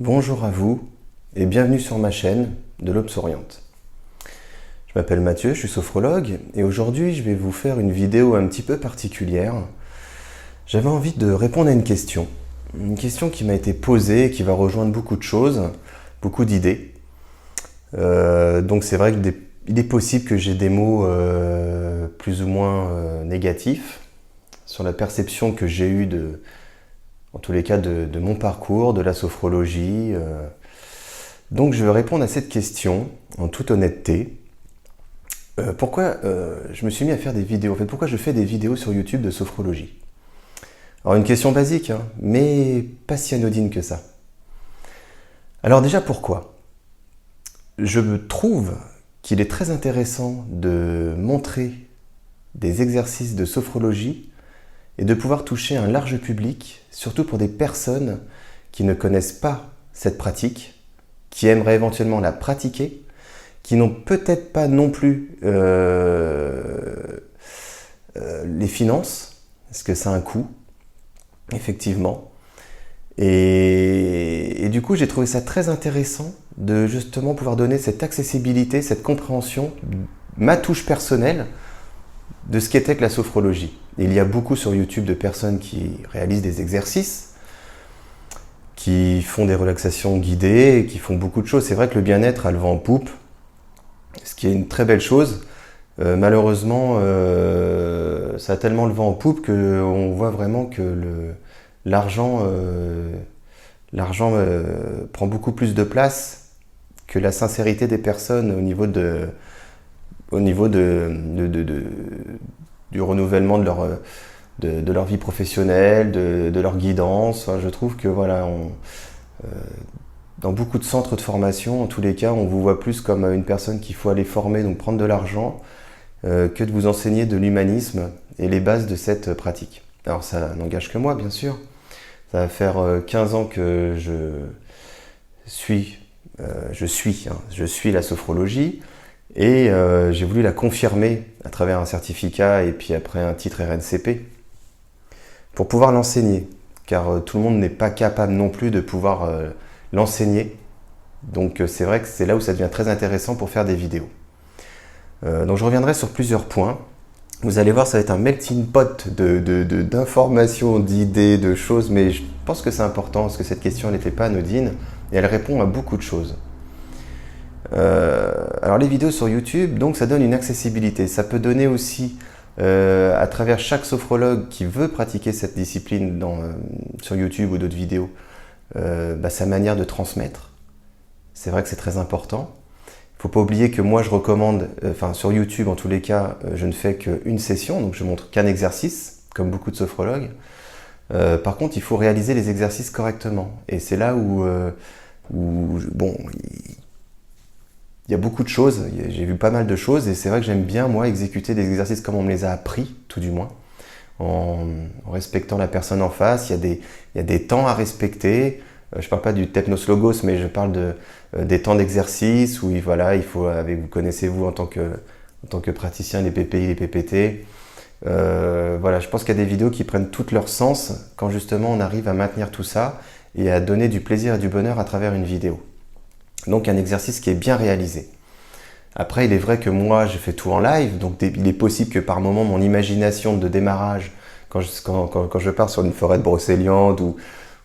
Bonjour à vous et bienvenue sur ma chaîne de l'Aube Souriante. Je m'appelle Mathieu, je suis sophrologue et aujourd'hui je vais vous faire une vidéo un petit peu particulière. J'avais envie de répondre à une question qui m'a été posée et qui va rejoindre beaucoup de choses, beaucoup d'idées. Donc c'est vrai qu'il est possible que j'ai des mots plus ou moins négatifs sur la perception que j'ai eue en tous les cas de mon parcours, de la sophrologie. Donc je vais répondre à cette question en toute honnêteté. Pourquoi je me suis mis à faire des vidéos? En fait, pourquoi je fais des vidéos sur YouTube de sophrologie? Alors une question basique, hein, mais pas si anodine que ça. Alors déjà pourquoi? Je me trouve qu'il est très intéressant de montrer des exercices de sophrologie et de pouvoir toucher un large public, surtout pour des personnes qui ne connaissent pas cette pratique, qui aimeraient éventuellement la pratiquer, qui n'ont peut-être pas non plus les finances, parce que ça a un coût, effectivement. Et du coup, j'ai trouvé ça très intéressant de justement pouvoir donner cette accessibilité, cette compréhension, ma touche personnelle, de ce qu'était que la sophrologie. Il y a beaucoup sur YouTube de personnes qui réalisent des exercices, qui font des relaxations guidées, qui font beaucoup de choses. C'est vrai que le bien-être a le vent en poupe, ce qui est une très belle chose. Malheureusement, ça a tellement le vent en poupe qu'on voit vraiment que l'argent prend beaucoup plus de place que la sincérité des personnes au niveau du renouvellement de leur vie professionnelle, de leur guidance. Enfin, je trouve que voilà, dans beaucoup de centres de formation, en tous les cas, on vous voit plus comme une personne qu'il faut aller former, donc prendre de l'argent, que de vous enseigner de l'humanisme et les bases de cette pratique. Alors ça n'engage que moi, bien sûr. Ça va faire 15 ans que je suis la sophrologie. Et j'ai voulu la confirmer à travers un certificat et puis après un titre RNCP pour pouvoir l'enseigner, car tout le monde n'est pas capable non plus de pouvoir l'enseigner. Donc c'est vrai que c'est là où ça devient très intéressant pour faire des vidéos. Donc je reviendrai sur plusieurs points. Vous allez voir, ça va être un melting pot d'informations, d'idées, de choses, mais je pense que c'est important parce que cette question n'était pas anodine et elle répond à beaucoup de choses. Alors les vidéos sur YouTube, donc ça donne une accessibilité. Ça peut donner aussi, à travers chaque sophrologue qui veut pratiquer cette discipline sur YouTube ou d'autres vidéos, sa manière de transmettre. C'est vrai que c'est très important. Il ne faut pas oublier que moi je recommande, sur YouTube en tous les cas, je ne fais qu'une session, donc je montre qu'un exercice, comme beaucoup de sophrologues. Par contre, il faut réaliser les exercices correctement. Et c'est là où il y a beaucoup de choses, j'ai vu pas mal de choses et c'est vrai que j'aime bien, moi, exécuter des exercices comme on me les a appris, tout du moins, en respectant la personne en face. Il y a des temps à respecter. Je ne parle pas du Technos Logos, mais je parle des temps d'exercice où voilà, il faut, vous connaissez-vous en tant que praticien, les PPI, les PPT. Voilà, je pense qu'il y a des vidéos qui prennent tout leur sens quand justement on arrive à maintenir tout ça et à donner du plaisir et du bonheur à travers une vidéo. Donc un exercice qui est bien réalisé. Après, il est vrai que moi, je fais tout en live, donc il est possible que par moment, mon imagination de démarrage, quand je pars sur une forêt de brocéliande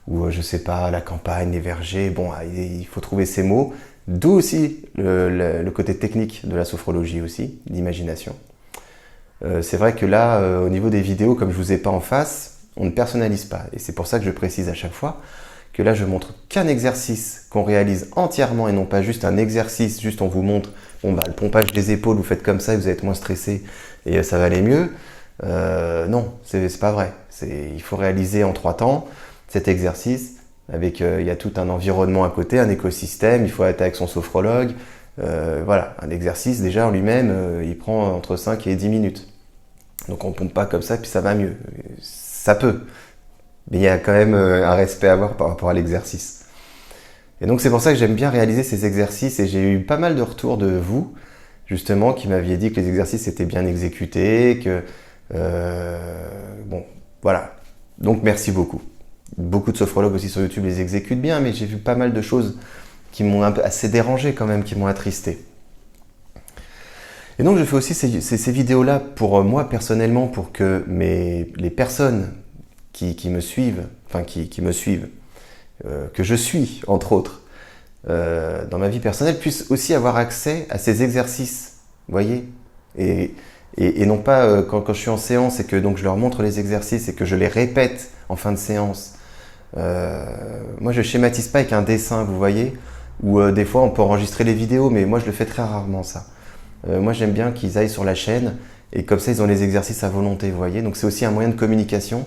ou je sais pas, la campagne, les vergers, bon, il faut trouver ces mots. D'où aussi le côté technique de la sophrologie aussi, l'imagination. C'est vrai que là, au niveau des vidéos, comme je vous ai pas en face, on ne personnalise pas. Et c'est pour ça que je précise à chaque fois que là je montre qu'un exercice qu'on réalise entièrement et non pas juste un exercice, juste on vous montre le pompage des épaules, vous faites comme ça et vous allez être moins stressé et ça va aller mieux. Non, c'est pas vrai. Il faut réaliser en 3 temps cet exercice avec, il y a tout un environnement à côté, un écosystème, il faut être avec son sophrologue. Voilà, un exercice déjà en lui-même, il prend entre 5 et 10 minutes. Donc on ne pompe pas comme ça puis ça va mieux. Ça peut. Mais il y a quand même un respect à avoir par rapport à l'exercice. Et donc c'est pour ça que j'aime bien réaliser ces exercices et j'ai eu pas mal de retours de vous, justement, qui m'aviez dit que les exercices étaient bien exécutés, que... bon, voilà. Donc merci beaucoup. Beaucoup de sophrologues aussi sur YouTube les exécutent bien, mais j'ai vu pas mal de choses qui m'ont assez dérangé quand même, qui m'ont attristé. Et donc je fais aussi ces vidéos-là pour moi personnellement, pour que les personnes qui me suivent, enfin qui me suivent, que je suis entre autres, dans ma vie personnelle, puissent aussi avoir accès à ces exercices, vous voyez, et non pas quand je suis en séance et que donc je leur montre les exercices et que je les répète en fin de séance. Moi je schématise pas avec un dessin, vous voyez, ou des fois on peut enregistrer les vidéos, mais moi je le fais très rarement ça. Moi j'aime bien qu'ils aillent sur la chaîne et comme ça ils ont les exercices à volonté, vous voyez. Donc c'est aussi un moyen de communication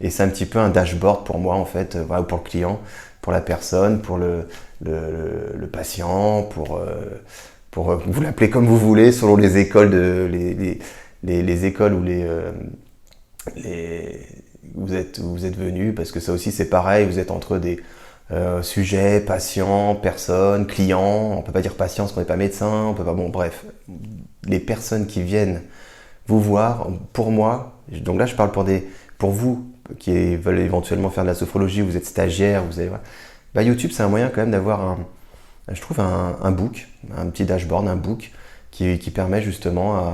et c'est un petit peu un dashboard pour moi en fait, voilà, pour le client, pour la personne, pour le patient, pour vous l'appelez comme vous voulez selon les écoles les écoles où vous êtes venus, parce que ça aussi c'est pareil, vous êtes entre des sujets, patients, personnes, clients. On peut pas dire patient parce qu'on n'est pas médecin, on peut pas, bon bref, les personnes qui viennent vous voir, pour moi, donc là je parle pour vous qui veulent éventuellement faire de la sophrologie, vous êtes stagiaire, vous allez voir, bah YouTube c'est un moyen quand même d'avoir je trouve un book, un petit dashboard, un book qui permet justement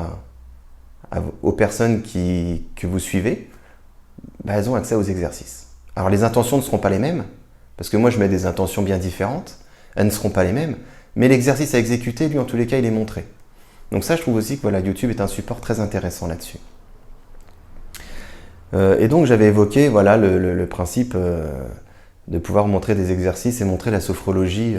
aux personnes que vous suivez, bah, elles ont accès aux exercices. Alors les intentions ne seront pas les mêmes, parce que moi je mets des intentions bien différentes, elles ne seront pas les mêmes, mais l'exercice à exécuter, lui en tous les cas, il est montré. Donc ça je trouve aussi que voilà, YouTube est un support très intéressant là-dessus. Et donc j'avais évoqué voilà, le principe de pouvoir montrer des exercices et montrer la sophrologie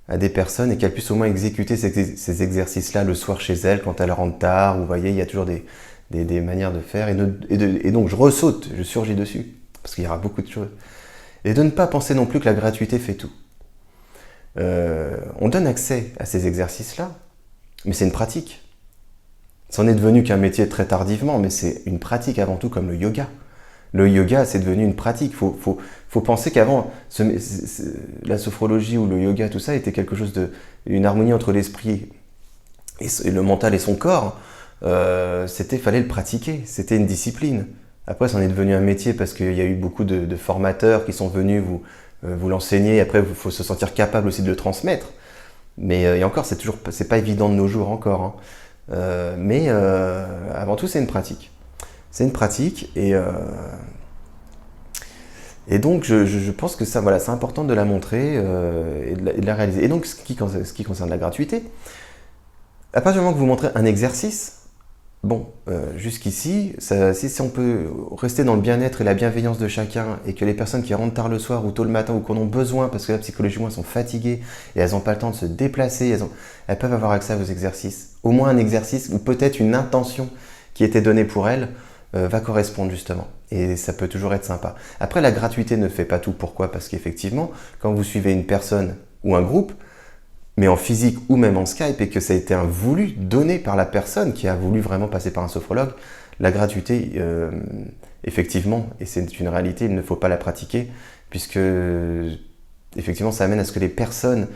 à des personnes et qu'elles puissent au moins exécuter ces exercices-là le soir chez elles quand elles rentrent tard. Vous voyez, il y a toujours des manières de faire et donc je ressaute, je surgis dessus parce qu'il y aura beaucoup de choses. Et de ne pas penser non plus que la gratuité fait tout. On donne accès à ces exercices-là, mais c'est une pratique. C'en est devenu qu'un métier très tardivement, mais c'est une pratique avant tout comme le yoga. Le yoga, c'est devenu une pratique. Faut penser qu'avant, la sophrologie ou le yoga, tout ça, était quelque chose une harmonie entre l'esprit et le mental et son corps. Fallait le pratiquer. C'était une discipline. Après, c'en est devenu un métier parce qu'il y a eu beaucoup de formateurs qui sont venus vous l'enseigner. Après, il faut se sentir capable aussi de le transmettre. Mais et encore, c'est pas évident de nos jours encore. Hein. Mais avant tout, c'est une pratique. C'est une pratique et donc je pense que ça, voilà, c'est important de la montrer et de la réaliser. Et donc, ce qui concerne la gratuité, à partir du moment que vous montrez un exercice, bon, jusqu'ici, si on peut rester dans le bien-être et la bienveillance de chacun et que les personnes qui rentrent tard le soir ou tôt le matin ou qu'on en ont besoin parce que là, psychologiquement, elles sont fatiguées et elles n'ont pas le temps de se déplacer, elles peuvent avoir accès à vos exercices. Au moins un exercice ou peut-être une intention qui était donnée pour elles va correspondre justement. Et ça peut toujours être sympa. Après, la gratuité ne fait pas tout. Pourquoi ? Parce qu'effectivement, quand vous suivez une personne ou un groupe, mais en physique ou même en Skype, et que ça a été un voulu donné par la personne qui a voulu vraiment passer par un sophrologue, la gratuité, effectivement, et c'est une réalité, il ne faut pas la pratiquer, puisque effectivement ça amène à ce que les personnes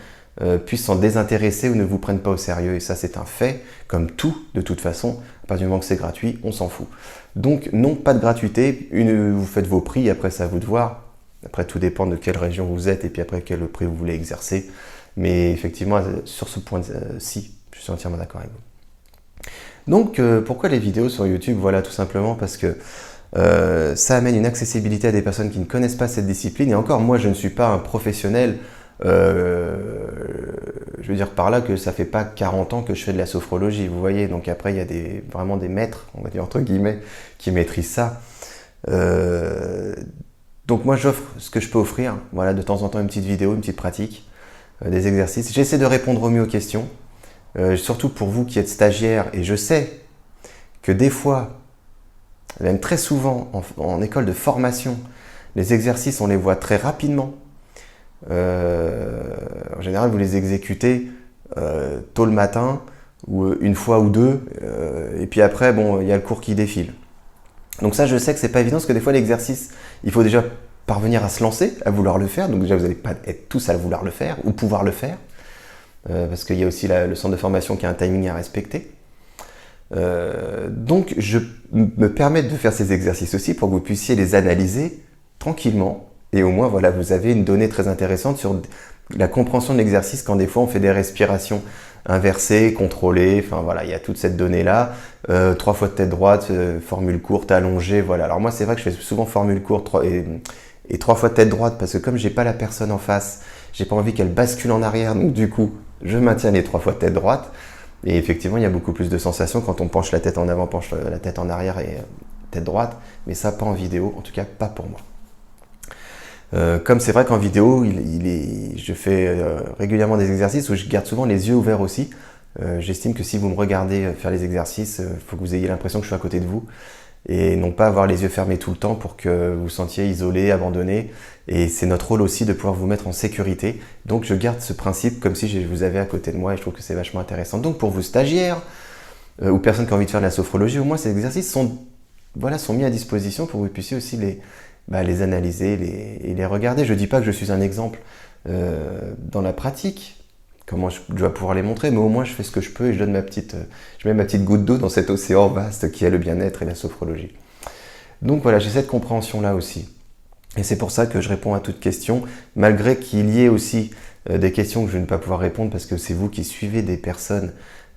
puissent s'en désintéresser ou ne vous prennent pas au sérieux. Et ça, c'est un fait, comme tout, de toute façon. À partir du moment que c'est gratuit, on s'en fout. Donc non, pas de gratuité, vous faites vos prix, après c'est à vous de voir. Après, tout dépend de quelle région vous êtes et puis après quel prix vous voulez exercer. Mais effectivement, sur ce point-ci, je suis entièrement d'accord avec vous. Donc, pourquoi les vidéos sur YouTube ? Voilà, tout simplement parce que ça amène une accessibilité à des personnes qui ne connaissent pas cette discipline. Et encore, moi, je ne suis pas un professionnel. Je veux dire par là que ça fait pas 40 ans que je fais de la sophrologie, vous voyez. Donc après, il y a vraiment des maîtres, on va dire entre guillemets, qui maîtrisent ça. Donc moi, j'offre ce que je peux offrir. Voilà, de temps en temps, une petite vidéo, une petite pratique, des exercices. J'essaie de répondre au mieux aux questions. Surtout pour vous qui êtes stagiaire, et je sais que des fois, même très souvent en école de formation, les exercices, on les voit très rapidement. En général, vous les exécutez tôt le matin, ou une fois ou deux, et puis après, bon, il y a le cours qui défile. Donc ça, je sais que c'est pas évident, parce que des fois, l'exercice, il faut déjà parvenir à se lancer, à vouloir le faire. Donc déjà, vous n'allez pas être tous à vouloir le faire, ou pouvoir le faire, parce qu'il y a aussi le centre de formation qui a un timing à respecter. Donc, je me permets de faire ces exercices aussi pour que vous puissiez les analyser tranquillement Et au moins, voilà, vous avez une donnée très intéressante sur la compréhension de l'exercice quand des fois on fait des respirations inversées, contrôlées. Enfin voilà, il y a toute cette donnée-là. 3 fois de tête droite, formule courte, allongée. Voilà. Alors moi, c'est vrai que je fais souvent formule courte et 3 fois de tête droite parce que comme j'ai pas la personne en face, j'ai pas envie qu'elle bascule en arrière. Donc du coup, je maintiens les 3 fois de tête droite. Et effectivement, il y a beaucoup plus de sensations quand on penche la tête en avant, penche la tête en arrière et tête droite. Mais ça, pas en vidéo. En tout cas, pas pour moi. Comme c'est vrai qu'en vidéo, je fais régulièrement des exercices où je garde souvent les yeux ouverts aussi. J'estime que si vous me regardez faire les exercices, il faut que vous ayez l'impression que je suis à côté de vous et non pas avoir les yeux fermés tout le temps pour que vous vous sentiez isolé, abandonné. Et c'est notre rôle aussi de pouvoir vous mettre en sécurité. Donc je garde ce principe comme si je vous avais à côté de moi et je trouve que c'est vachement intéressant. Donc pour vous stagiaires ou personnes qui ont envie de faire de la sophrologie, au moins ces exercices sont mis à disposition pour que vous puissiez aussi les analyser et les regarder. Je ne dis pas que je suis un exemple dans la pratique, comment je dois pouvoir les montrer, mais au moins je fais ce que je peux et je mets ma petite goutte d'eau dans cet océan vaste qui est le bien-être et la sophrologie. Donc voilà, j'ai cette compréhension-là aussi. Et c'est pour ça que je réponds à toutes questions, malgré qu'il y ait aussi des questions que je ne vais pas pouvoir répondre parce que c'est vous qui suivez des personnes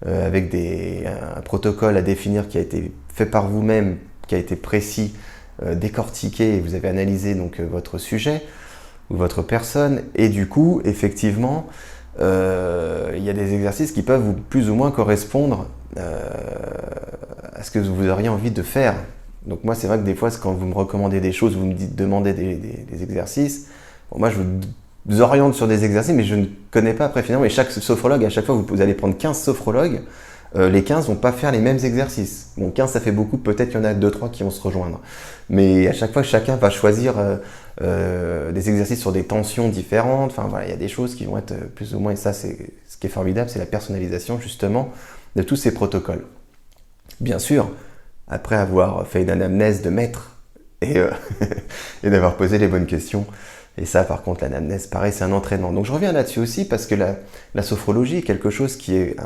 avec un protocole à définir qui a été fait par vous-même, qui a été précis, décortiqué et vous avez analysé donc votre sujet ou votre personne et du coup effectivement il y a des exercices qui peuvent plus ou moins correspondre à ce que vous auriez envie de faire. Donc moi c'est vrai que des fois quand vous me recommandez des choses, vous me demandez des exercices, bon, moi je vous oriente sur des exercices mais je ne connais pas après finalement et chaque sophrologue, à chaque fois vous allez prendre 15 sophrologues, les 15 vont pas faire les mêmes exercices. Bon, 15 ça fait beaucoup, peut-être qu'il y en a 2-3 qui vont se rejoindre. Mais à chaque fois, chacun va choisir des exercices sur des tensions différentes. Enfin voilà, il y a des choses qui vont être plus ou moins, et ça c'est ce qui est formidable, c'est la personnalisation justement de tous ces protocoles. Bien sûr, après avoir fait une anamnèse de maître et d'avoir posé les bonnes questions. Et ça, par contre, l'anamnèse, pareil, c'est un entraînement. Donc je reviens là-dessus aussi parce que la sophrologie est quelque chose qui est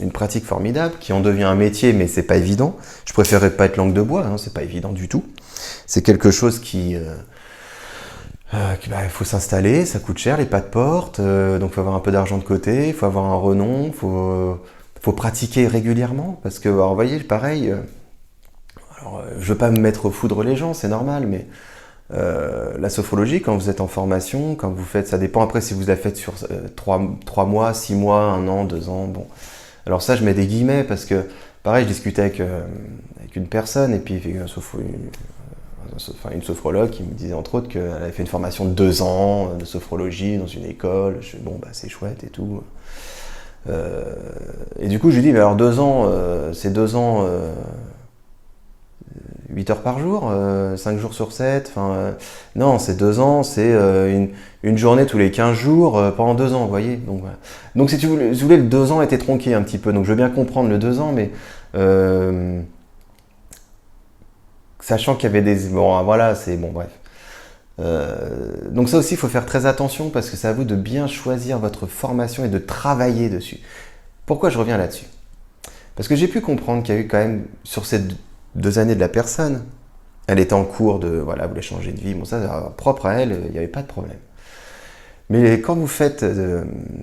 une pratique formidable, qui en devient un métier, mais c'est pas évident. Je préférerais pas être langue de bois, c'est pas évident du tout. C'est quelque chose qui faut s'installer, ça coûte cher, les pas de porte, donc il faut avoir un peu d'argent de côté, il faut avoir un renom, faut pratiquer régulièrement, parce que, alors, vous voyez, pareil, je veux pas me mettre aux foudres les gens, c'est normal, mais la sophrologie, quand vous êtes en formation, quand vous faites, ça dépend après si vous la faites sur 3 mois, 6 mois, 1 an, 2 ans, bon. Alors ça, je mets des guillemets parce que, pareil, je discutais avec une personne et puis une sophrologue qui me disait entre autres qu'elle avait fait une formation de 2 ans de sophrologie dans une école. Je dis, bon, c'est chouette et tout. Et du coup, je lui dis, mais alors 2 ans, c'est 2 ans, 8 heures par jour, 5 jours sur 7. Non, c'est 2 ans, c'est une journée tous les 15 jours pendant 2 ans, vous voyez. Donc, voilà. Donc si vous voulez, le 2 ans était tronqué un petit peu. Donc je veux bien comprendre le 2 ans, mais sachant qu'il y avait des... Bon, voilà, c'est... Bon, bref. Donc ça aussi, il faut faire très attention parce que c'est à vous de bien choisir votre formation et de travailler dessus. Pourquoi je reviens là-dessus? Parce que j'ai pu comprendre qu'il y a eu quand même, sur ces 2 années de la personne, elle était en cours de, voilà, vous voulez changer de vie, bon ça, propre à elle, il n'y avait pas de problème. Mais quand vous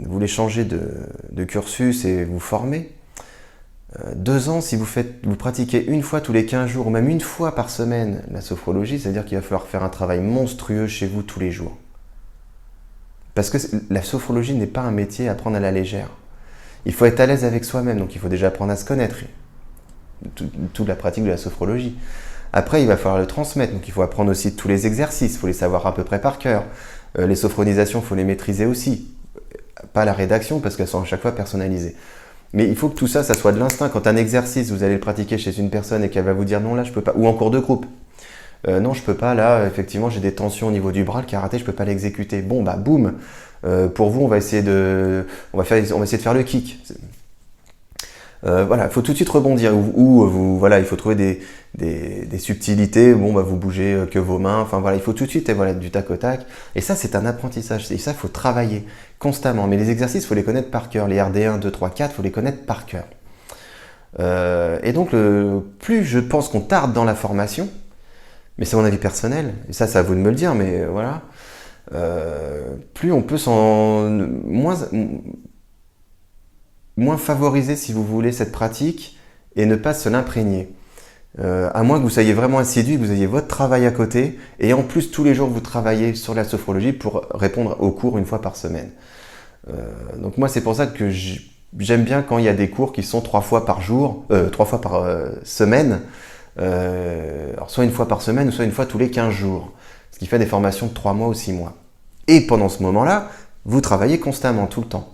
voulez changer de cursus et vous former, 2 ans, si vous pratiquez une fois tous les 15 jours, ou même une fois par semaine la sophrologie, c'est-à-dire qu'il va falloir faire un travail monstrueux chez vous tous les jours. Parce que la sophrologie n'est pas un métier à prendre à la légère. Il faut être à l'aise avec soi-même, donc il faut déjà apprendre à se connaître. Toute la pratique de la sophrologie. Après, il va falloir le transmettre, donc il faut apprendre aussi tous les exercices, il faut les savoir à peu près par cœur. Les sophronisations, il faut les maîtriser aussi. Pas la rédaction, parce qu'elles sont à chaque fois personnalisées. Mais il faut que tout ça, ça soit de l'instinct. Quand un exercice, vous allez le pratiquer chez une personne et qu'elle va vous dire non, là, je peux pas, ou en cours de groupe. Non, je peux pas, là, effectivement, j'ai des tensions au niveau du bras, le karaté, je peux pas l'exécuter. Bon, boum. Pour vous, on va essayer de faire le kick. Voilà, il faut tout de suite rebondir. Voilà, il faut trouver des subtilités. Bon, vous bougez que vos mains. Enfin voilà, il faut tout de suite du tac au tac. Et ça, c'est un apprentissage. Et ça, il faut travailler constamment. Mais les exercices, il faut les connaître par cœur. Les RD1, 2, 3, 4, il faut les connaître par cœur. Et donc, plus je pense qu'on tarde dans la formation, Mais c'est mon avis personnel, et ça c'est à vous de me le dire, mais voilà. Plus on peut moins favoriser, si vous voulez, cette pratique et ne pas se l'imprégner. À moins que vous soyez vraiment assidu, que vous ayez votre travail à côté, et en plus tous les jours vous travaillez sur la sophrologie pour répondre aux cours une fois par semaine. Donc moi c'est pour ça que j'aime bien quand il y a des cours qui sont 3 fois par jour, 3 fois par semaine, alors soit une fois par semaine ou soit une fois tous les 15 jours, ce qui fait des formations de 3 mois ou 6 mois. Et pendant ce moment-là, vous travaillez constamment, tout le temps,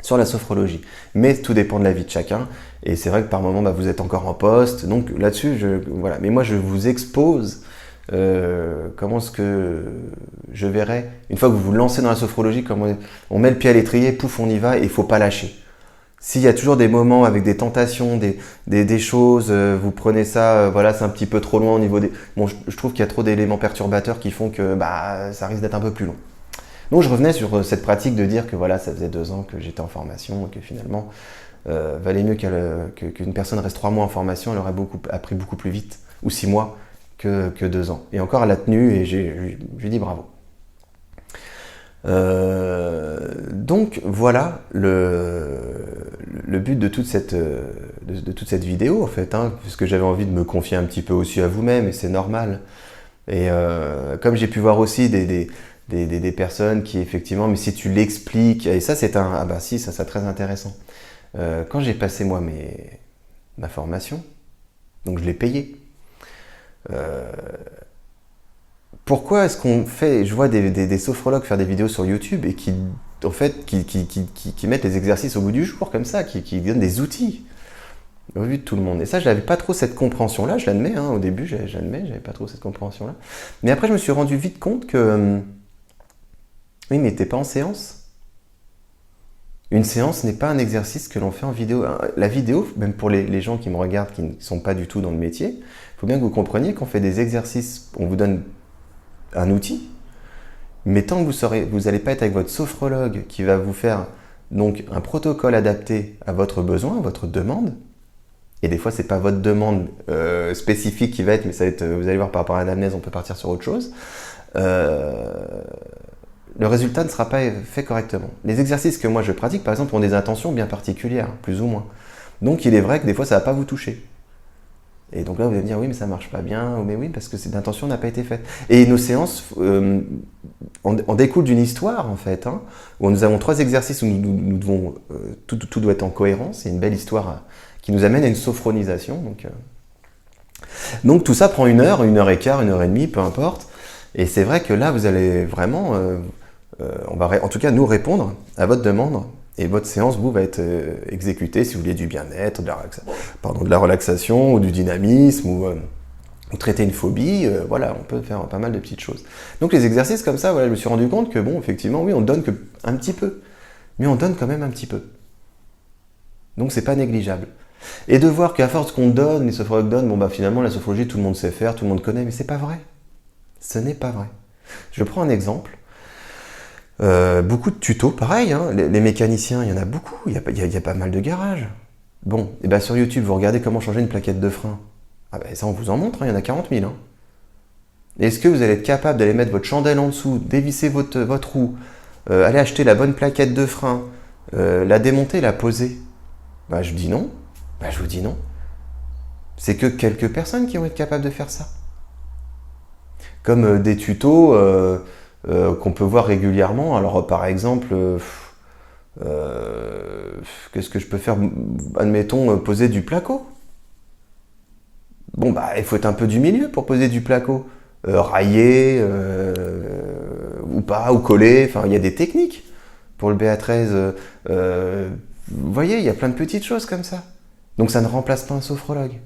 sur la sophrologie. Mais tout dépend de la vie de chacun. Et c'est vrai que par moment, vous êtes encore en poste. Donc là-dessus, voilà. Mais moi, je vous expose comment est-ce que je verrai, une fois que vous vous lancez dans la sophrologie, comme on met le pied à l'étrier, pouf, on y va et il ne faut pas lâcher. S'il y a toujours des moments avec des tentations, des choses, vous prenez ça, voilà, c'est un petit peu trop loin au niveau des... Bon, je trouve qu'il y a trop d'éléments perturbateurs qui font que ça risque d'être un peu plus long. Donc je revenais sur cette pratique de dire que voilà, ça faisait 2 ans que j'étais en formation et que finalement, valait mieux qu'une personne reste 3 mois en formation, elle aurait appris beaucoup plus vite, ou 6 mois, que 2 ans. Et encore, elle a tenu et j'ai dit bravo. Donc voilà le but de toute cette vidéo en fait, puisque j'avais envie de me confier un petit peu aussi à vous-même et c'est normal. Et comme j'ai pu voir aussi des personnes qui effectivement, mais si tu l'expliques, et ça c'est ça très intéressant. Quand j'ai passé moi ma formation, donc je l'ai payé. Pourquoi est-ce qu'on fait, je vois des sophrologues faire des vidéos sur YouTube et qui mettent les exercices au bout du jour comme ça, qui donnent des outils au vu de tout le monde. Et ça, je n'avais pas trop cette compréhension-là, je l'admets, au début, j'avais pas trop cette compréhension-là. Mais après, je me suis rendu vite compte que, oui, mais t'es pas en séance. Une séance n'est pas un exercice que l'on fait en vidéo. La vidéo, même pour les gens qui me regardent, qui ne sont pas du tout dans le métier, il faut bien que vous compreniez qu'on fait des exercices, on vous donne un outil, mais tant que vous n'allez pas être avec votre sophrologue qui va vous faire donc un protocole adapté à votre besoin, à votre demande, et des fois c'est pas votre demande spécifique qui va être, mais ça va être, vous allez voir par rapport à l'anamnèse, on peut partir sur autre chose, le résultat ne sera pas fait correctement. Les exercices que moi je pratique, par exemple, ont des intentions bien particulières, plus ou moins. Donc il est vrai que des fois ça ne va pas vous toucher. Et donc là, vous allez me dire, oui, mais ça ne marche pas bien, mais oui, parce que cette intention n'a pas été faite. Et nos séances en découlent d'une histoire, en fait, où nous avons 3 exercices où nous devons, tout doit être en cohérence. C'est une belle histoire qui nous amène à une sophronisation. Donc tout ça prend 1 heure, 1h15, 1h30, peu importe. Et c'est vrai que là, vous allez vraiment, on va en tout cas nous répondre à votre demande. Et votre séance, va être exécutée si vous voulez du bien-être, de la relaxation ou du dynamisme ou traiter une phobie. Voilà, on peut faire pas mal de petites choses. Donc les exercices comme ça, voilà, je me suis rendu compte que bon, effectivement, oui, on donne que un petit peu, mais on donne quand même un petit peu. Donc c'est pas négligeable. Et de voir qu'à force qu'on donne, les sophrologues donnent, finalement la sophrologie, tout le monde sait faire, tout le monde connaît, mais c'est pas vrai. Ce n'est pas vrai. Je prends un exemple. Beaucoup de tutos, pareil, les mécaniciens, il y en a beaucoup, il y a pas mal de garages. Bon, et sur YouTube, vous regardez comment changer une plaquette de frein. Ça on vous en montre, il y en a 40 000. Est-ce que vous allez être capable d'aller mettre votre chandelle en dessous, dévisser votre roue, aller acheter la bonne plaquette de frein, la démonter, la poser? Je dis non. Je vous dis non. C'est que quelques personnes qui vont être capables de faire ça. Comme des tutos qu'on peut voir régulièrement. Alors par exemple, qu'est-ce que je peux faire? Admettons, poser du placo. Il faut être un peu du milieu pour poser du placo. Railler, ou pas, ou coller, il y a des techniques. Pour le BA13, vous voyez, il y a plein de petites choses comme ça. Donc ça ne remplace pas un sophrologue.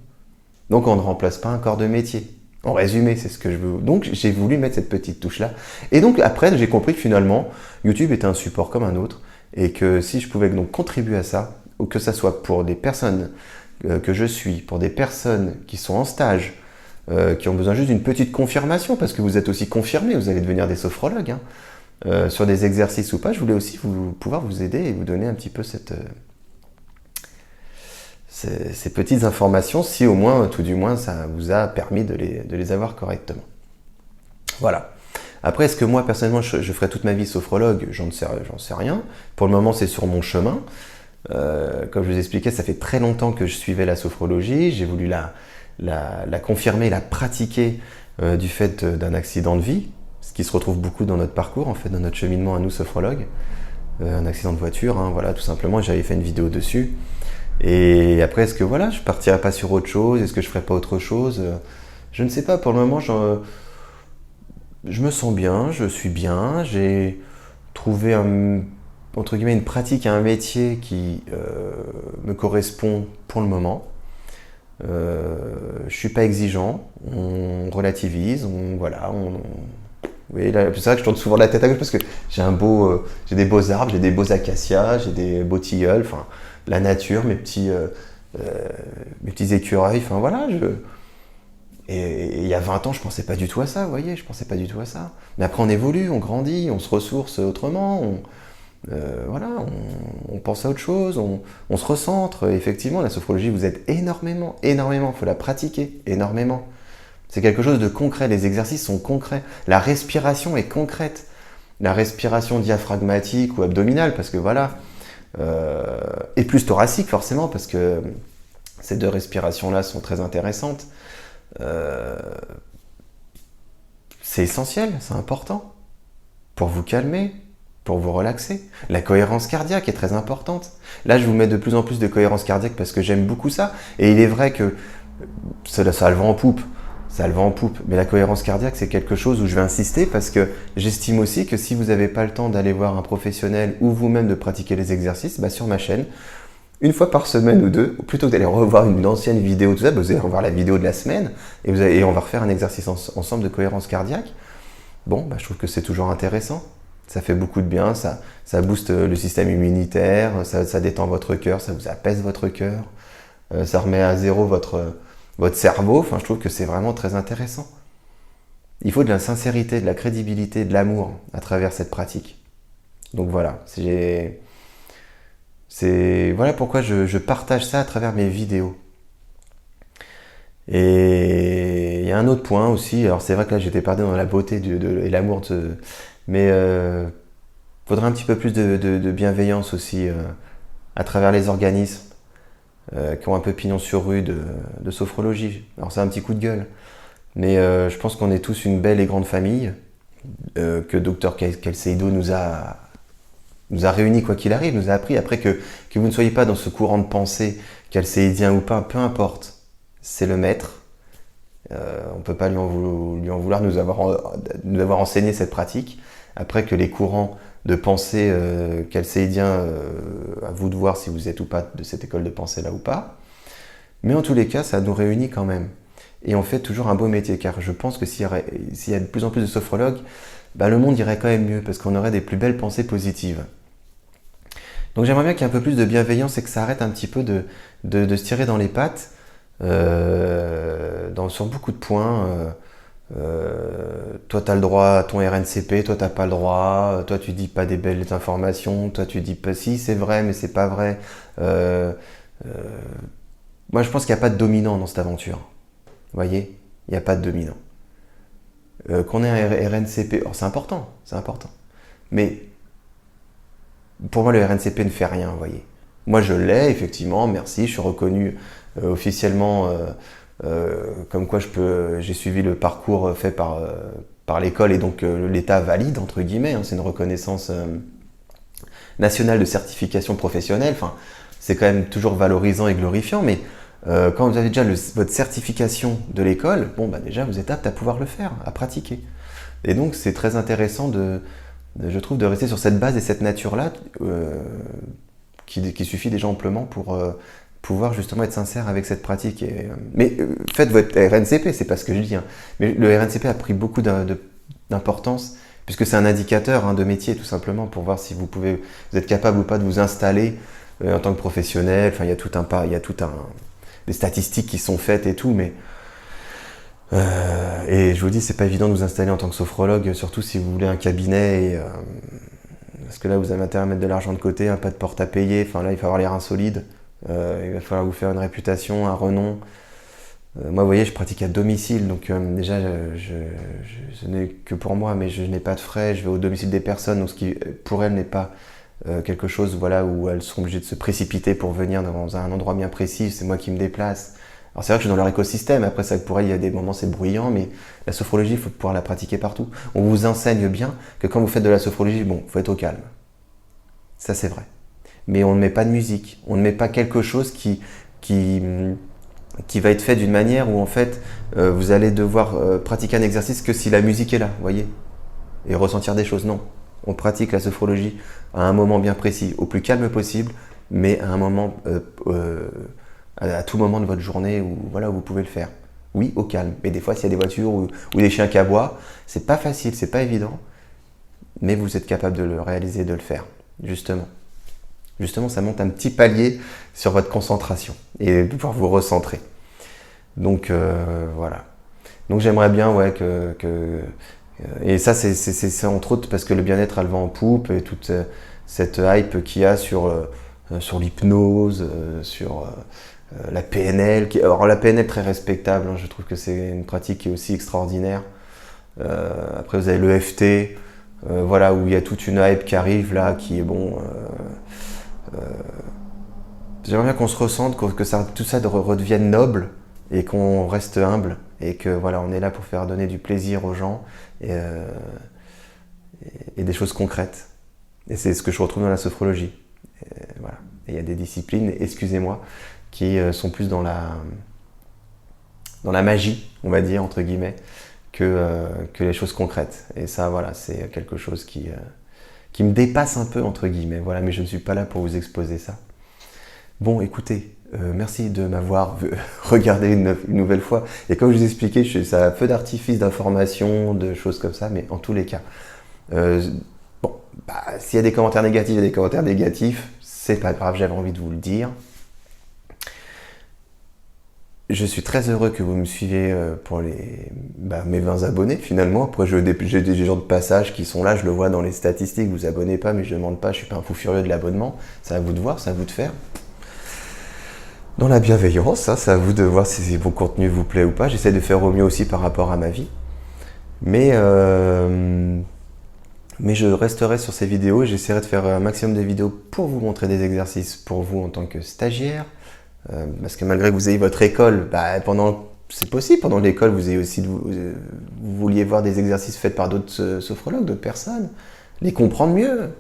Donc on ne remplace pas un corps de métier. En résumé, c'est ce que je veux. Donc j'ai voulu mettre cette petite touche-là. Et donc après, j'ai compris que finalement, YouTube était un support comme un autre. Et que si je pouvais donc contribuer à ça, ou que ça soit pour des personnes que je suis, pour des personnes qui sont en stage, qui ont besoin juste d'une petite confirmation, parce que vous êtes aussi confirmés, vous allez devenir des sophrologues, sur des exercices ou pas, je voulais aussi pouvoir vous aider et vous donner un petit peu ces petites informations, si au moins, tout du moins, ça vous a permis de les avoir correctement. Voilà. Après, est-ce que moi, personnellement, je ferai toute ma vie sophrologue? J'en sais rien. Pour le moment, c'est sur mon chemin. Comme je vous expliquais, ça fait très longtemps que je suivais la sophrologie. J'ai voulu la confirmer, la pratiquer du fait d'un accident de vie, ce qui se retrouve beaucoup dans notre parcours, en fait, dans notre cheminement à nous, sophrologues. Un accident de voiture, hein, voilà, tout simplement. J'avais fait une vidéo dessus. Et après, est-ce que voilà, je partirai pas sur autre chose? Est-ce que je ferai pas autre chose? Je ne sais pas. Pour le moment, je me sens bien, je suis bien. J'ai trouvé entre guillemets une pratique, un métier qui me correspond pour le moment. Je suis pas exigeant. On relativise. Oui, c'est vrai que je tourne souvent la tête à gauche parce que j'ai des beaux arbres, j'ai des beaux acacias, j'ai des beaux tilleuls, enfin la nature, mes petits écureuils, enfin voilà. Et il y a 20 ans, je pensais pas du tout à ça, vous voyez, je pensais pas du tout à ça. Mais après, on évolue, on grandit, on se ressource autrement, on pense à autre chose, on se recentre. Et effectivement, la sophrologie vous aide énormément, énormément. Il faut la pratiquer énormément. C'est quelque chose de concret, les exercices sont concrets. La respiration est concrète. La respiration diaphragmatique ou abdominale, parce que voilà, et plus thoracique forcément, parce que ces deux respirations-là sont très intéressantes. C'est essentiel, c'est important, pour vous calmer, pour vous relaxer. La cohérence cardiaque est très importante. Là, je vous mets de plus en plus de cohérence cardiaque parce que j'aime beaucoup ça. Et il est vrai que ça a le vent en poupe. Ça a le vent en poupe. Mais la cohérence cardiaque, c'est quelque chose où je vais insister parce que j'estime aussi que si vous n'avez pas le temps d'aller voir un professionnel ou vous-même de pratiquer les exercices, sur ma chaîne, une fois par semaine ou deux, plutôt que d'aller revoir une ancienne vidéo, tout ça, vous allez revoir la vidéo de la semaine et on va refaire un exercice ensemble de cohérence cardiaque. Bon, je trouve que c'est toujours intéressant. Ça fait beaucoup de bien, ça booste le système immunitaire, ça détend votre cœur, ça vous apaise votre cœur, ça remet à zéro votre cerveau. Enfin, je trouve que c'est vraiment très intéressant. Il faut de la sincérité, de la crédibilité, de l'amour à travers cette pratique. Donc voilà, voilà pourquoi je partage ça à travers mes vidéos. Et il y a un autre point aussi, alors c'est vrai que là j'étais perdu dans la beauté et l'amour, mais faudrait un petit peu plus de bienveillance aussi à travers les organismes qui ont un peu pignon sur rue de sophrologie. Alors c'est un petit coup de gueule, mais je pense qu'on est tous une belle et grande famille, que Dr Caicedo nous a réunis quoi qu'il arrive, nous a appris. Après que vous ne soyez pas dans ce courant de pensée, calcéidien ou pas, peu importe, c'est le maître. On ne peut pas lui en vouloir nous avoir enseigné cette pratique. Après que les courants de pensée calcéidiens, à vous de voir si vous êtes ou pas de cette école de pensée là ou pas. Mais en tous les cas, ça nous réunit quand même. Et on fait toujours un beau métier, car je pense que s'il y a de plus en plus de sophrologues, le monde irait quand même mieux, parce qu'on aurait des plus belles pensées positives. Donc j'aimerais bien qu'il y ait un peu plus de bienveillance et que ça arrête un petit peu de se tirer dans les pattes sur beaucoup de points. Toi tu as le droit à ton RNCP, toi t'as pas le droit, toi tu dis pas des belles informations, toi tu dis pas si c'est vrai mais c'est pas vrai. Moi je pense qu'il n'y a pas de dominant dans cette aventure. Vous voyez, il n'y a pas de dominant. Qu'on ait un RNCP, c'est important, mais pour moi le RNCP ne fait rien, vous voyez. Moi je l'ai effectivement, merci, je suis reconnu officiellement comme quoi j'ai suivi le parcours fait par l'école et donc l'État valide entre guillemets, c'est une reconnaissance nationale de certification professionnelle, enfin c'est quand même toujours valorisant et glorifiant, mais quand vous avez déjà votre certification de l'école, déjà vous êtes apte à pouvoir le faire, à pratiquer. Et donc c'est très intéressant je trouve de rester sur cette base et cette nature-là qui suffit déjà amplement pour pouvoir justement être sincère avec cette pratique. Mais faites votre RNCP, c'est pas ce que je dis. Mais le RNCP a pris beaucoup d'importance puisque c'est un indicateur de métier tout simplement pour voir si vous êtes capable ou pas de vous installer en tant que professionnel. Enfin, il y a des statistiques qui sont faites et tout, mais et je vous dis, c'est pas évident de vous installer en tant que sophrologue, surtout si vous voulez un cabinet, parce que là vous avez intérêt à mettre de l'argent de côté, pas de porte à payer, enfin là il faut avoir les reins solides, Il va falloir vous faire une réputation, un renom. Moi, vous voyez, je pratique à domicile, donc déjà, ce n'est que pour moi, mais je n'ai pas de frais, je vais au domicile des personnes, donc ce qui, pour elles, n'est pas quelque chose voilà, où elles sont obligées de se précipiter pour venir dans un endroit bien précis, c'est moi qui me déplace. Alors c'est vrai que je suis dans leur écosystème, après ça pour elles, il y a des moments c'est bruyant, mais la sophrologie, il faut pouvoir la pratiquer partout. On vous enseigne bien que quand vous faites de la sophrologie, bon, il faut être au calme. Ça c'est vrai. Mais on ne met pas de musique, on ne met pas quelque chose qui, qui va être fait d'une manière où en fait vous allez devoir pratiquer un exercice que si la musique est là, vous voyez, et ressentir des choses. Non, on pratique la sophrologie à un moment bien précis, au plus calme possible, mais à un moment, à tout moment de votre journée où voilà où vous pouvez le faire. Oui, au calme. Mais des fois, s'il y a des voitures ou des chiens qui aboient, c'est pas facile, c'est pas évident, mais vous êtes capable de le réaliser, de le faire, justement. Justement, ça monte un petit palier sur votre concentration et de pouvoir vous recentrer. Donc voilà. Donc j'aimerais bien ouais, et ça c'est entre autres parce que le bien-être a le vent en poupe et toute cette hype qu'il y a sur l'hypnose, sur la PNL. Alors la PNL très respectable, hein, je trouve que c'est une pratique qui est aussi extraordinaire. Après vous avez l'EFT, voilà, où il y a toute une hype qui arrive là, qui est bon... j'aimerais bien qu'on se ressente, que tout ça redevienne noble et qu'on reste humble et que voilà, on est là pour faire donner du plaisir aux gens et des choses concrètes. Et c'est ce que je retrouve dans la sophrologie. Voilà. Et il y a des disciplines, excusez-moi, qui sont plus dans la magie, on va dire, entre guillemets, que les choses concrètes. Et ça, voilà, c'est quelque chose qui me dépasse un peu, entre guillemets. Voilà, mais je ne suis pas là pour vous exposer ça. Bon, écoutez, merci de m'avoir regardé une nouvelle fois. Et comme je vous expliquais, ça a un peu d'artifice d'informations, de choses comme ça, mais en tous les cas, bon, s'il y a des commentaires négatifs, il y a des commentaires négatifs, c'est pas grave, j'avais envie de vous le dire. Je suis très heureux que vous me suivez pour mes 20 abonnés finalement. Après, j'ai des gens de passage qui sont là, je le vois dans les statistiques, vous abonnez pas, mais je ne demande pas, je suis pas un fou furieux de l'abonnement. C'est à vous de voir, c'est à vous de faire. Dans la bienveillance, hein, c'est à vous de voir si vos contenus vous plaît ou pas. J'essaie de faire au mieux aussi par rapport à ma vie. Mais je resterai sur ces vidéos et j'essaierai de faire un maximum de vidéos pour vous montrer des exercices pour vous en tant que stagiaire. Parce que malgré que vous ayez votre école, c'est possible, pendant l'école, vous vouliez voir des exercices faits par d'autres sophrologues, d'autres personnes, les comprendre mieux,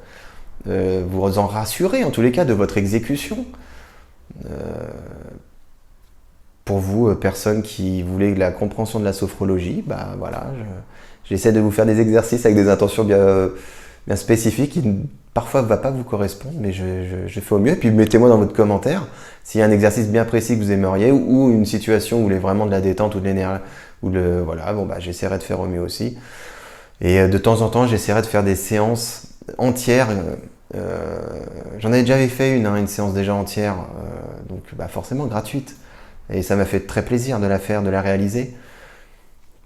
vous en rassurer en tous les cas de votre exécution. Pour vous, personnes qui voulaient la compréhension de la sophrologie, voilà, j'essaie de vous faire des exercices avec des intentions bien spécifiques qui parfois ne vont pas vous correspondre, mais je fais au mieux. Et puis mettez-moi dans votre commentaire s'il y a un exercice bien précis que vous aimeriez ou une situation où vous voulez vraiment de la détente ou de l'énergie. Voilà, j'essaierai de faire au mieux aussi. Et de temps en temps, j'essaierai de faire des séances entières. J'en avais déjà fait une séance déjà entière, donc forcément gratuite. Et ça m'a fait très plaisir de la faire, de la réaliser.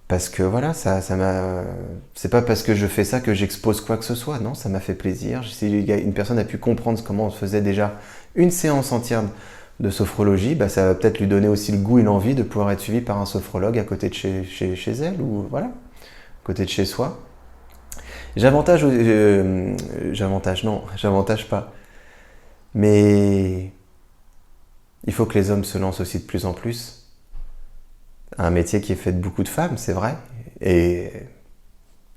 Parce que voilà, c'est pas parce que je fais ça que j'expose quoi que ce soit. Non, ça m'a fait plaisir. Si une personne a pu comprendre comment on faisait déjà une séance entière de sophrologie, ça va peut-être lui donner aussi le goût et l'envie de pouvoir être suivi par un sophrologue à côté de chez elle ou voilà, à côté de chez soi. J'avantage pas. Mais il faut que les hommes se lancent aussi de plus en plus. Un métier qui est fait de beaucoup de femmes, c'est vrai. Et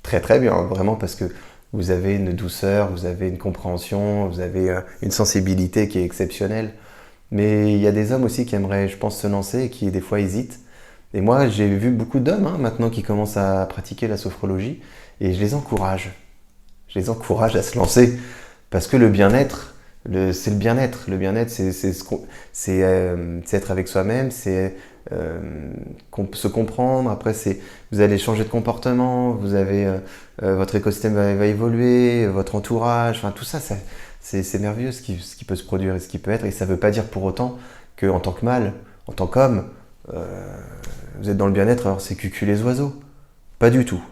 très très bien, vraiment, parce que vous avez une douceur, vous avez une compréhension, vous avez une sensibilité qui est exceptionnelle. Mais il y a des hommes aussi qui aimeraient, je pense, se lancer et qui des fois hésitent. Et moi, j'ai vu beaucoup d'hommes maintenant qui commencent à pratiquer la sophrologie et je les encourage. Je les encourage à se lancer parce que le bien-être, c'est le bien-être. Le bien-être, c'est être avec soi-même, c'est se comprendre. Après, vous allez changer de comportement, vous avez votre écosystème va évoluer, votre entourage, enfin tout ça, c'est merveilleux ce qui peut se produire et ce qui peut être. Et ça ne veut pas dire pour autant qu'en tant que mâle, en tant qu'homme, vous êtes dans le bien-être, alors c'est cucu les oiseaux. Pas du tout.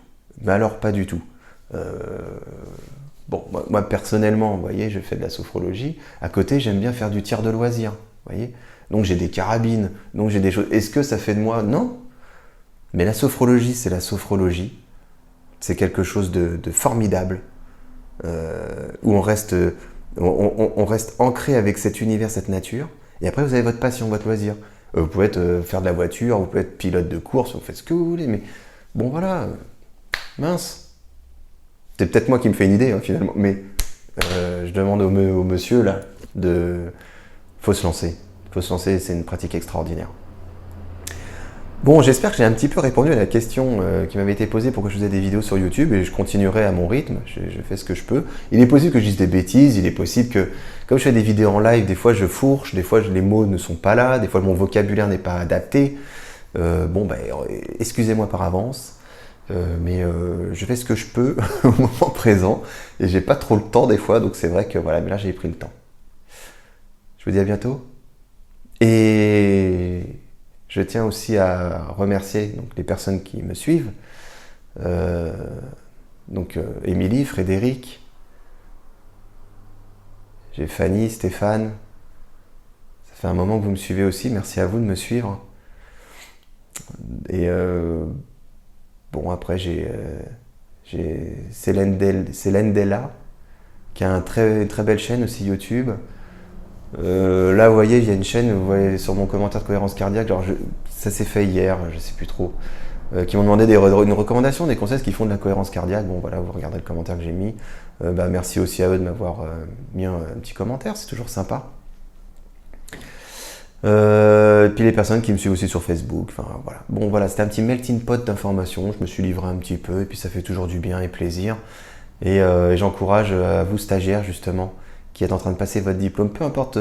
Mais alors pas du tout. Bon, moi personnellement, vous voyez, je fais de la sophrologie. À côté, j'aime bien faire du tir de loisir. voyez. Donc j'ai des carabines, donc j'ai des choses. Est-ce que ça fait de moi? Non. Mais la sophrologie, c'est la sophrologie. C'est quelque chose de formidable, où on reste ancré avec cet univers, cette nature. Et après, vous avez votre passion, votre loisir. Vous pouvez faire de la voiture, vous pouvez être pilote de course, vous faites ce que vous voulez. Mais bon, voilà, mince. C'est peut-être moi qui me fais une idée, hein, finalement. Mais je demande au monsieur, là, faut se lancer. Faut se lancer, c'est une pratique extraordinaire. Bon, j'espère que j'ai un petit peu répondu à la question qui m'avait été posée pour que je faisais des vidéos sur YouTube et je continuerai à mon rythme, je fais ce que je peux. Il est possible que je dise des bêtises, il est possible que, comme je fais des vidéos en live, des fois je fourche, des fois les mots ne sont pas là, des fois mon vocabulaire n'est pas adapté. Excusez-moi par avance, mais je fais ce que je peux au moment présent et j'ai pas trop le temps des fois, donc c'est vrai que voilà, mais là j'ai pris le temps. Je vous dis à bientôt et je tiens aussi à remercier donc, les personnes qui me suivent. Émilie, Frédéric, j'ai Fanny, Stéphane. Ça fait un moment que vous me suivez aussi. Merci à vous de me suivre. Et après j'ai Célène Della qui a une très belle chaîne aussi YouTube. Là, vous voyez, il y a une chaîne, vous voyez sur mon commentaire de cohérence cardiaque, ça s'est fait hier, je sais plus trop, qui m'ont demandé une recommandation, des conseils qui font de la cohérence cardiaque. Bon, voilà, vous regardez le commentaire que j'ai mis. Merci aussi à eux de m'avoir mis un petit commentaire, c'est toujours sympa. Et puis les personnes qui me suivent aussi sur Facebook, enfin voilà. Bon, voilà, c'était un petit melting pot d'informations, je me suis livré un petit peu, et puis ça fait toujours du bien et plaisir. Et j'encourage à vous, stagiaires, justement, qui êtes en train de passer votre diplôme, peu importe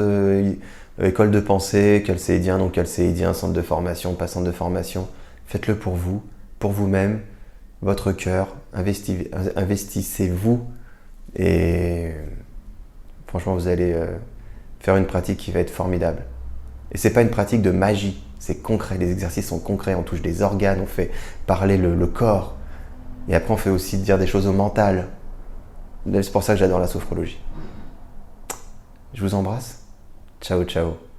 école de pensée, calcéidien, non calcéidien, centre de formation, pas centre de formation, faites-le pour vous, pour vous-même, votre cœur, investissez-vous et franchement vous allez faire une pratique qui va être formidable. Et c'est pas une pratique de magie, c'est concret, les exercices sont concrets, on touche des organes, on fait parler le corps et après on fait aussi dire des choses au mental. C'est pour ça que j'adore la sophrologie. Je vous embrasse. Ciao, ciao.